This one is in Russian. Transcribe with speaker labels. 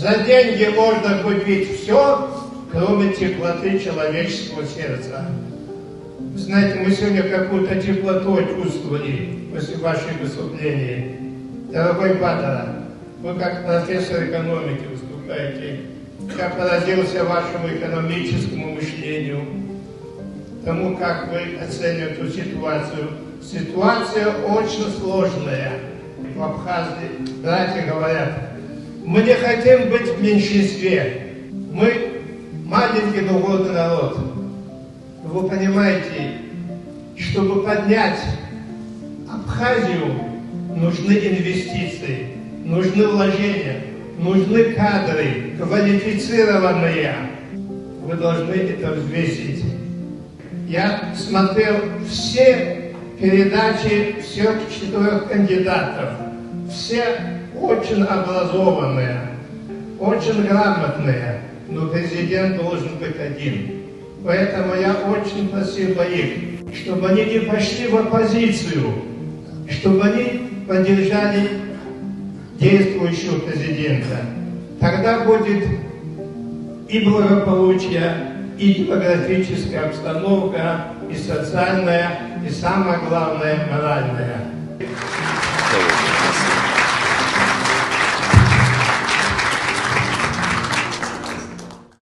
Speaker 1: За деньги можно купить все, кроме теплоты человеческого сердца. Знаете, мы сегодня какую-то теплоту чувствовали после ваших выступлений. Дорогой Бадара, вы как профессор экономики выступаете. Я поразился вашему экономическому мышлению, тому, как вы оцениваете эту ситуацию. Ситуация очень сложная. В Абхазии братья говорят, мы не хотим быть в меньшинстве. Мы маленький духовный народ. Вы понимаете, чтобы поднять Абхазию, нужны инвестиции, нужны вложения, нужны кадры, квалифицированные. Вы должны это взвесить. Я смотрел все передачи всех 4 кандидатов. Все очень образованные, очень грамотные, но президент должен быть один. Поэтому я очень просил их, чтобы они не пошли в оппозицию, чтобы они поддержали действующего президента. Тогда будет и благополучие, и демографическая обстановка, и социальная, и самое главное, моральная.